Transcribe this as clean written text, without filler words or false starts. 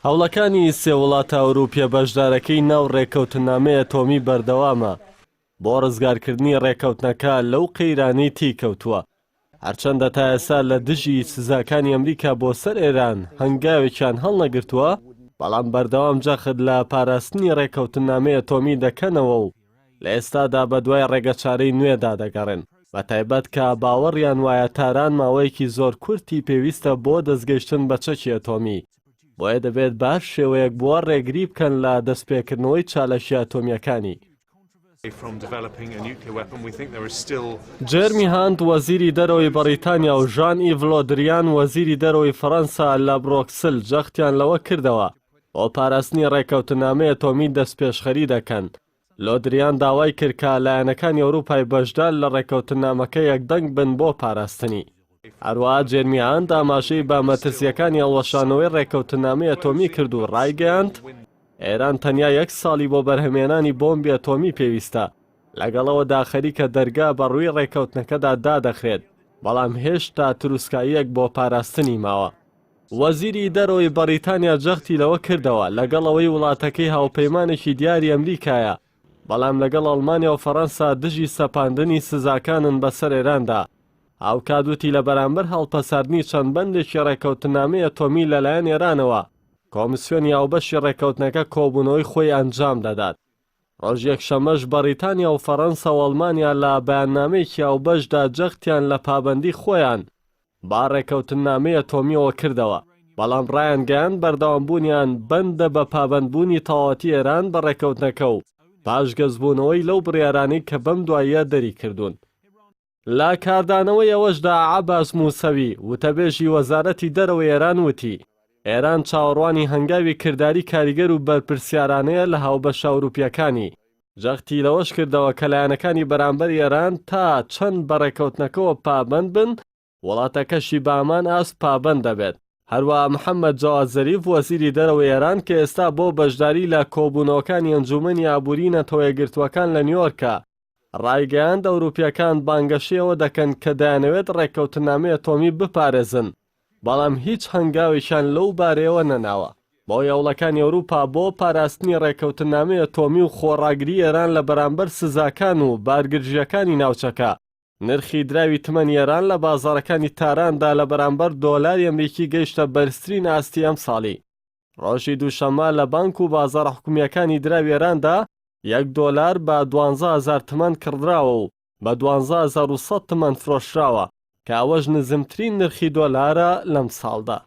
هەوڵەکانی سێ وڵاتە ئەوروپیە بەشدارەکەی ناو ڕێکەوتنامەیە ئەتۆمی بەردەوامە بۆ ڕزگارکردنی ڕێکەوتنەکە لەو قەیرانەی تێکەوتووە. هەرچەندە تا ئێستا لە دژی سزاکانی ئەمریکا بۆ سەر ئێران هەنگاوێکیان هەڵنەگرتووە، بەڵام بەردەوام جەخت لە پاراستنی ڕێکەوتنامەی ئەتۆمی دەکەنەوە و لە ئێستادا بە دوای ڕێگەچارەی نوێدا دەگەڕێن، بە تایبەت کە باوەڕیان وایە تاران ماوەیەکی زۆر کورتی پێویستە بۆ دەستگەیشتن بە چەکی ئەتۆمی. بۆیە دەبێت باش شێوەیەک بووە ڕێگری بکەن لە دەستپێکردنەوەی چالەشی ئەتۆمیەکانی. جێرمی هاند وەزیری دەرەوەی بەریتانیا و ژان ئیڤ لۆدریان وەزیری دەرەوەی فەڕەنسا لە برۆکسل جەختیان لەوە کردەوە بۆ پاراستنی ڕێکەوتنامەی ئەتۆمی دەستپێشخەری دەکەن. لۆدریان داوای کرد کە لایەنەکانی ئەوروپای بەشدار لە ڕێکەوتنامەکە یەکدەنگ بن بۆ پاراستنی. هەروەها جێرمی هاند ئاماژەی بە مەترسیەکانی هەڵوەشانەوەی ڕێکەوتنامەی ئەتۆمی کرد و ڕایگەیاند ئێران تەنیا 1 ساڵی بۆ بەرهەمێنانی بۆمبی ئەتۆمی پێویستە، لەگەڵەوەدا خەریکە دەرگا بە ڕووی ڕێکەوتنەکەدا دادەخرێت، بەڵام هێشتا تروسکاییەک بۆ پاراستنی ماوە. وەزیری دەرەوەی بەریتانیا جەختی لەوە کردەوە لەگەڵەوەی وڵاتەکەی هاوپەیمانێکی دیاری ئەمریکایە، بەڵام لەگەڵ ئەڵمانیا و فەڕەنسا دژی سەپاندنی سزاکانن بەسەر ئێراندا. هاوکادوتی لە بەرامبەر هەڵپەساردنی چەند بەندێکی ڕێکەوتنامەی ئەتۆمی لەلایەن ئێرانەوە کۆمیسیۆنی هاوبەشی ڕێکەوتنەکە کۆبوونەوەی خۆی ئەنجام دەدات. ڕۆژ یەکشەمەش بەریتانیا و فەڕەنسا و ئەڵمانیا لە بەیاننامەیەکی هاوبەشدا جەختیان لە پابەندی خۆیان با ڕێکەوتنامەی ئەتۆمیەوە کردەوە، بەڵام ڕایان گەیاند بەردەوامبوونیان بەندە بە پابەندبوونی تەواوەتی ئێران بە ڕێکەوتنەکە و پاشگەزبوونەوەی لەو بڕیارانەی کە بەم دواییە دەری کردوون. لە کاردانەوەی ئەوەشدا عەباس موسەوی وتەبێژی وەزارەتی دەرەوەی ئێران وتی ئێران چاوەڕوانی هەنگاوی کردداری کاریگەر و بەرپرسیارانەیە لە هاوبەشە ئەوروپیەکانی. جەختی لەوەش کردەوە کە لایەنەکانی بەرامبەر ئێران تا چەند بە ڕێکەوتنەکەەوە پابەند بن، وڵاتەکەشی بامان ئاست پابەند دەبێت. هەروەها محەممەد جاواد زەریف وەزیری دەرەوەی ئێران کە ئێستا بۆ بەشداری لە کۆبوونەوەکانی ئەنجومەنی ئابوورینە تۆیەگرتووەکان لە نیویۆرکە ڕایگەیاند ئەوروپیەکان بانگەشیەوە دەکەن کە دەیانەوێت ڕێکەوتنامەی ئەتۆمی بپارێزن، بەڵام هیچ هەنگاویشان لەو بارەیەوە نەناوە. بۆ هەوڵەکانی ئەوروپا بۆ پاراستنی ڕێکەوتنامەی ئەتۆمی و خۆڕاگری ئێران لە بەرامبەر سزاکان و بارگرژیەکانی ناوچەکە، نرخی دراوی تمەنی ئێران لە بازاڕەکانی تاراندا لە بەرامبەر دۆلاری ئەمریکی گەیشتە بەرزترین ئاستی ئەم ساڵی. ڕۆژی دووشەممە لە بانک و بازاڕە حکومیەکانی دراوی ئێراندا $1 بە 12,000 تمەن کڕدراوە و بە 12,100 تمەن فرۆشراوە، کە ئەوەش نزمترین نرخی دۆلارە لەم ساڵدا.